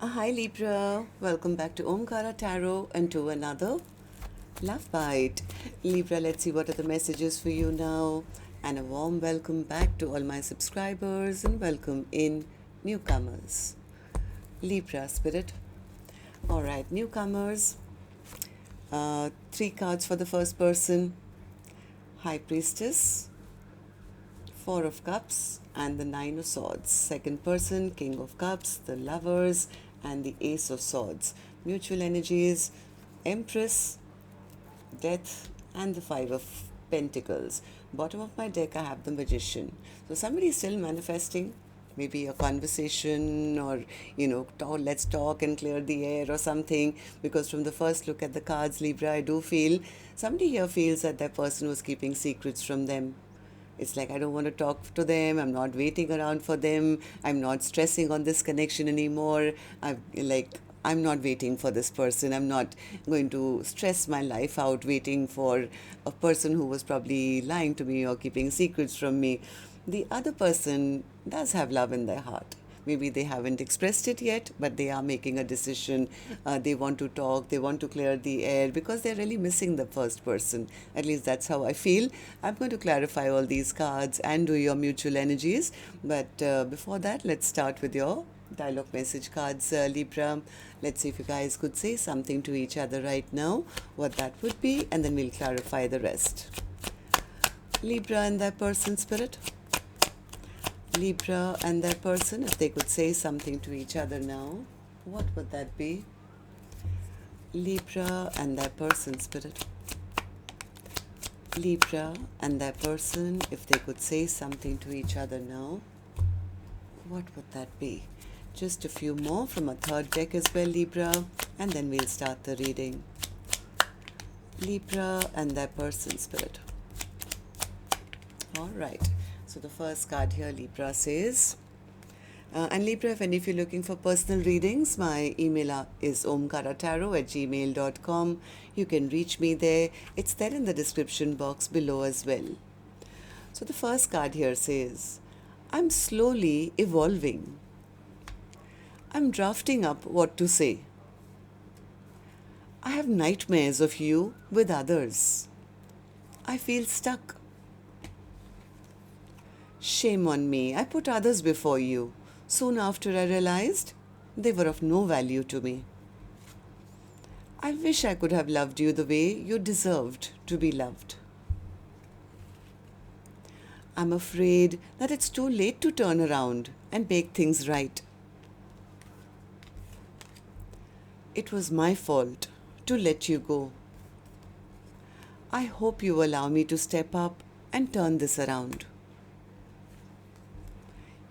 Hi Libra, welcome back to Omkaratarot and to another Love Bite. Libra, let's see what are the messages for you now. And a warm welcome back to all my subscribers and welcome in newcomers. Libra Spirit. Alright, newcomers. Three cards for the first person. High Priestess, Four of Cups and the Nine of Swords. Second person, King of Cups, the Lovers and the Ace of Swords. Mutual energies, Empress, Death and the Five of Pentacles. Bottom of my deck I have the Magician. So somebody is still manifesting, maybe a conversation or let's talk and clear the air or something, because from the first look at the cards, Libra, I do feel somebody here feels that that person was keeping secrets from them. It's like, I don't want to talk to them. I'm not waiting around for them. I'm not stressing on this connection anymore. I'm not waiting for this person. I'm not going to stress my life out waiting for a person who was probably lying to me or keeping secrets from me. The other person does have love in their heart. Maybe they haven't expressed it yet, but they are making a decision. They want to talk, they want to clear the air because they're really missing the first person. At least that's how I feel. I'm going to clarify all these cards and do your mutual energies. But before that, let's start with your dialogue message cards, Libra. Let's see if you guys could say something to each other right now, what that would be, and then we'll clarify the rest. Libra and their person, Spirit. Libra and their person, if they could say something to each other now, what would that be? Libra and their person, Spirit. Libra and their person, if they could say something to each other now, what would that be? Just a few more from a third deck as well, Libra, and then we'll start the reading. Libra and their person, Spirit. All right. So the first card here, Libra, says, and Libra, if you're looking for personal readings, my email is omkaratarot@gmail.com. You can reach me there. It's there in the description box below as well. So the first card here says, I'm slowly evolving. I'm drafting up what to say. I have nightmares of you with others. I feel stuck. Shame on me, I put others before you. Soon after I realized they were of no value to me. I wish I could have loved you the way you deserved to be loved. I'm afraid that it's too late to turn around and make things right. It was my fault to let you go. I hope you allow me to step up and turn this around.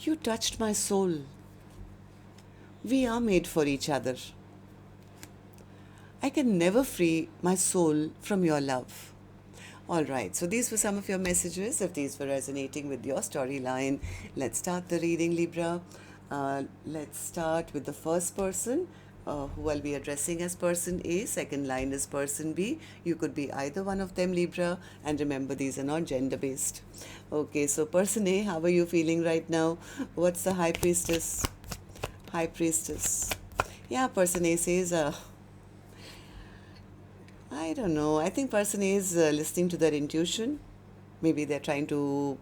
You touched my soul. We are made for each other. I can never free my soul from your love. All right, so these were some of your messages. If these were resonating with your storyline, let's start the reading, Libra. Let's start with the first person, who I'll be addressing as person A. Second line is person B. You could be either one of them, Libra. And remember, these are not gender-based. Okay, so person A, how are you feeling right now? What's the High Priestess? High Priestess. Yeah, person A says, I don't know. I think person A is listening to their intuition. Maybe they're trying to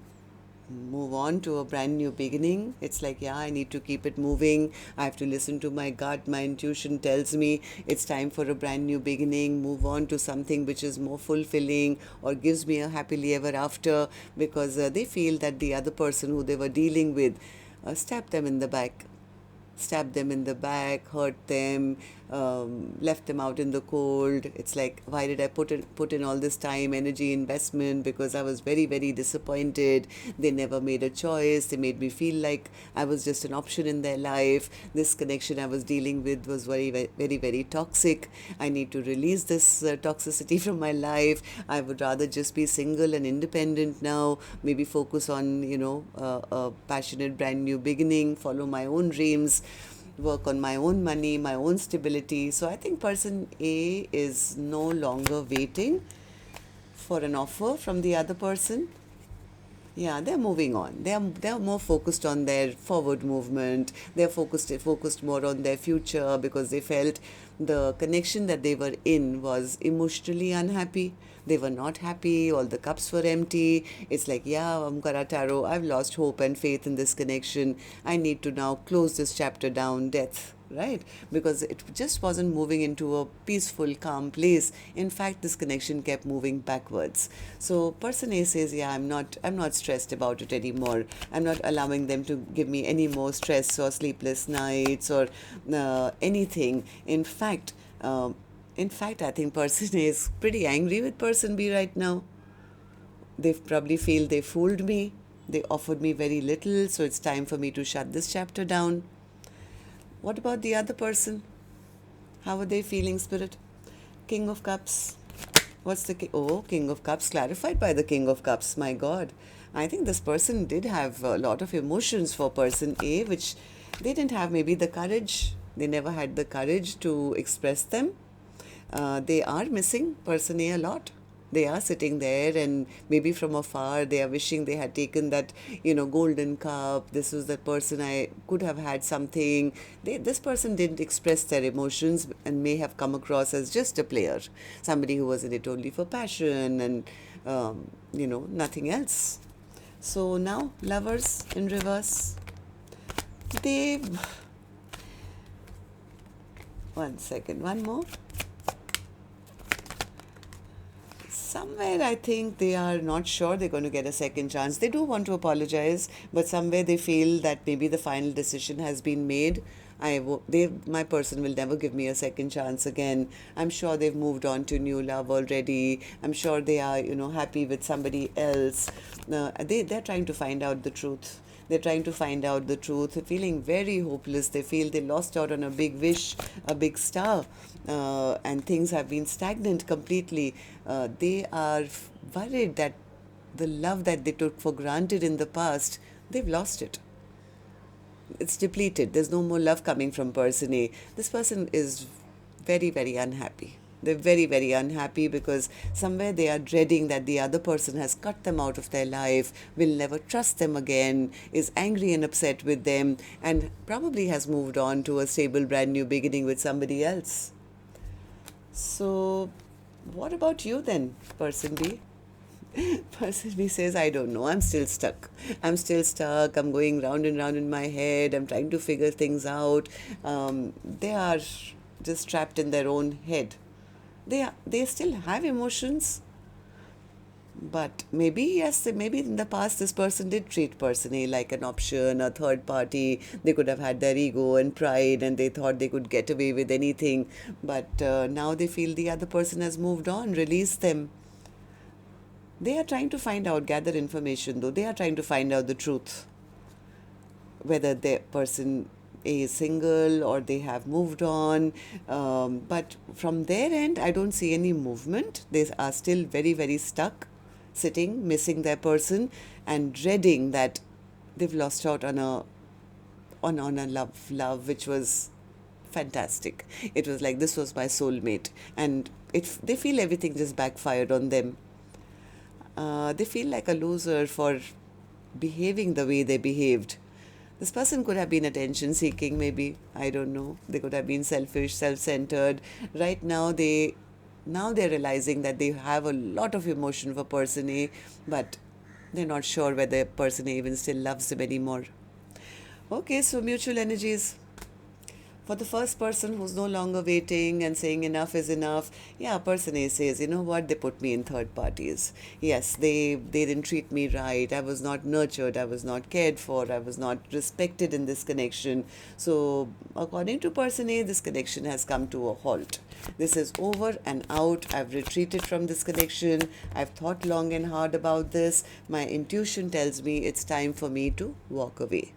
move on to a brand new beginning. It's like, yeah, I need to keep it moving. I have to listen to my gut. My intuition tells me it's time for a brand new beginning, move on to something which is more fulfilling or gives me a happily ever after, because they feel that the other person who they were dealing with stabbed them in the back. Hurt them, left them out in the cold. It's like, why did I put in all this time, energy, investment? Because I was very, very disappointed. They never made a choice. They made me feel like I was just an option in their life. This connection I was dealing with was very, very, very, very toxic. I need to release this toxicity from my life. I would rather just be single and independent now. Maybe focus on, a passionate brand new beginning, follow my own dreams, work on my own money, my own stability. So I think person A is no longer waiting for an offer from the other person. Yeah, they're moving on. They're more focused on their forward movement. They're focused more on their future because they felt the connection that they were in was emotionally unhappy. They were not happy. All the cups were empty. It's like, yeah, Omkara Tarot, I've lost hope and faith in this connection. I need to now close this chapter down, death, right? Because it just wasn't moving into a peaceful, calm place. In fact, this connection kept moving backwards. So person A says, yeah, I'm not stressed about it anymore. I'm not allowing them to give me any more stress or sleepless nights or anything. In fact, I think person A is pretty angry with person B right now. They probably feel they fooled me. They offered me very little, so it's time for me to shut this chapter down. What about the other person? How are they feeling, Spirit? King of Cups. What's the King of Cups, clarified by the King of Cups. My God. I think this person did have a lot of emotions for person A, which they didn't have maybe the courage. They never had the courage to express them. They are missing person A a lot. They are sitting there and maybe from afar they are wishing they had taken that, golden cup. This was the person I could have had something. This person didn't express their emotions and may have come across as just a player. Somebody who was in it only for passion and, nothing else. So now, lovers in reverse. They... One second, one more. Somewhere I think they are not sure they're going to get a second chance. They do want to apologize, but somewhere they feel that maybe the final decision has been made. My person will never give me a second chance again. I'm sure they've moved on to new love already. I'm sure they are, happy with somebody else. They're trying to find out the truth. They're trying to find out the truth, feeling very hopeless. They feel they lost out on a big wish, a big star, and things have been stagnant completely. They are worried that the love that they took for granted in the past, they've lost it. It's depleted. There's no more love coming from person A. This person is very, very unhappy. They're very, very unhappy because somewhere they are dreading that the other person has cut them out of their life, will never trust them again, is angry and upset with them, and probably has moved on to a stable, brand new beginning with somebody else. So, what about you then, person B? Person B says, I don't know, I'm still stuck. I'm going round and round in my head. I'm trying to figure things out. They are just trapped in their own head. They still have emotions, but maybe in the past this person did treat person A like an option, a third party. They could have had their ego and pride and they thought they could get away with anything, but now they feel the other person has moved on, released them. They are trying to find out, gather information though. They are trying to find out the truth, whether the person A is single or they have moved on. But from their end, I don't see any movement. They are still very, very stuck, sitting, missing their person and dreading that they've lost out on a love which was fantastic. It was like, this was my soulmate, and they feel everything just backfired on them. They feel like a loser for behaving the way they behaved. This person could have been attention seeking, maybe. I don't know. They could have been selfish, self-centered. Right now, they're realizing that they have a lot of emotion for person A, but they're not sure whether person A even still loves them anymore. Okay, so mutual energies. For the first person who's no longer waiting and saying enough is enough, yeah, person A says, you know what, they put me in third parties. Yes, they didn't treat me right. I was not nurtured. I was not cared for. I was not respected in this connection. So according to person A, this connection has come to a halt. This is over and out. I've retreated from this connection. I've thought long and hard about this. My intuition tells me it's time for me to walk away.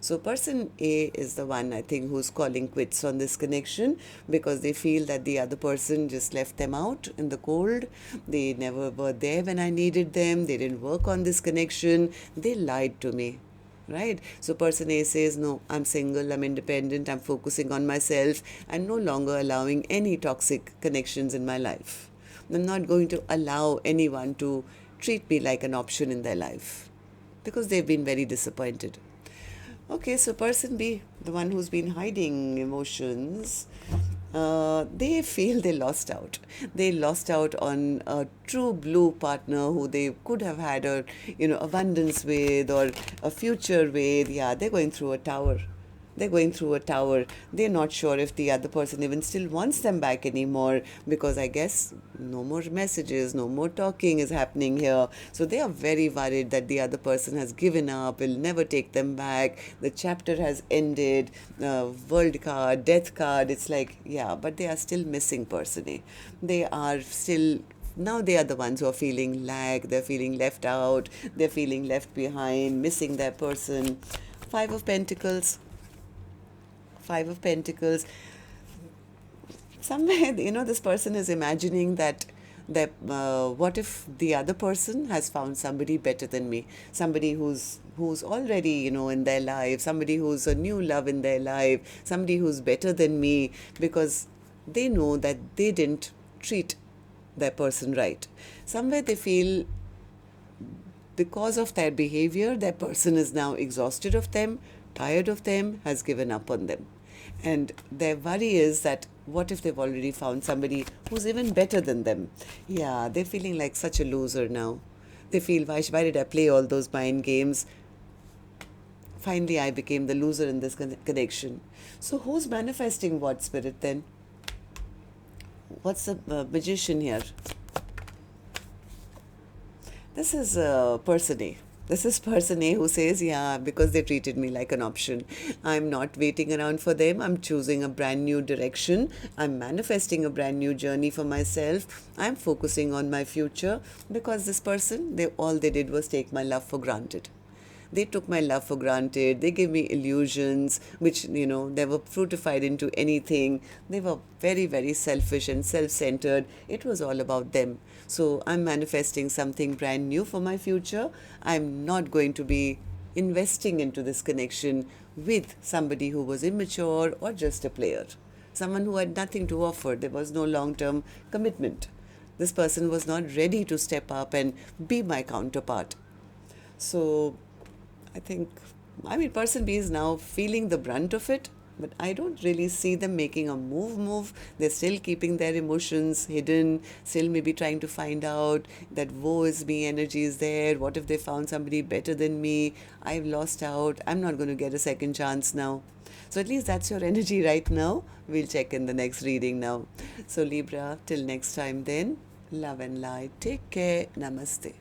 So person A is the one, I think, who's calling quits on this connection because they feel that the other person just left them out in the cold. They never were there when I needed them. They didn't work on this connection. They lied to me. Right? So person A says, no, I'm single, I'm independent, I'm focusing on myself and no longer allowing any toxic connections in my life. I'm not going to allow anyone to treat me like an option in their life because they've been very disappointed. Okay, so person B, the one who's been hiding emotions, they feel they lost out. They lost out on a true blue partner who they could have had a, abundance with or a future with. Yeah, they're going through a tower. They're going through a tower. They're not sure if the other person even still wants them back anymore, because I guess no more messages, no more talking is happening here. So they are very worried that the other person has given up, will never take them back. The chapter has ended. World card, death card. It's like, yeah, but they are still missing person A. They are still, now they are the ones who are feeling lag, they're feeling left out, they're feeling left behind, missing their person. Five of Pentacles. Five of Pentacles. Somewhere, this person is imagining that what if the other person has found somebody better than me, somebody who's already in their life, somebody who's a new love in their life, somebody who's better than me, because they know that they didn't treat their person right. Somewhere they feel because of their behavior, their person is now exhausted of them, tired of them, has given up on them. And their worry is that what if they've already found somebody who's even better than them? Yeah, they're feeling like such a loser now. They feel, why did I play all those mind games? Finally, I became the loser in this connection. So who's manifesting what, Spirit, then? What's the magician here? This is person A. This is person A who says, yeah, because they treated me like an option. I'm not waiting around for them. I'm choosing a brand new direction. I'm manifesting a brand new journey for myself. I'm focusing on my future, because this person, all they did was take my love for granted. They took my love for granted. They gave me illusions, which, never fruitified into anything. They were very, very selfish and self-centered. It was all about them. So I'm manifesting something brand new for my future. I'm not going to be investing into this connection with somebody who was immature or just a player. Someone who had nothing to offer. There was no long-term commitment. This person was not ready to step up and be my counterpart. So I think, person B is now feeling the brunt of it, but I don't really see them making a move. They're still keeping their emotions hidden, still maybe trying to find out that woe is me energy is there. What if they found somebody better than me? I've lost out. I'm not going to get a second chance now. So at least that's your energy right now. We'll check in the next reading now. So Libra, till next time then, love and light. Take care. Namaste.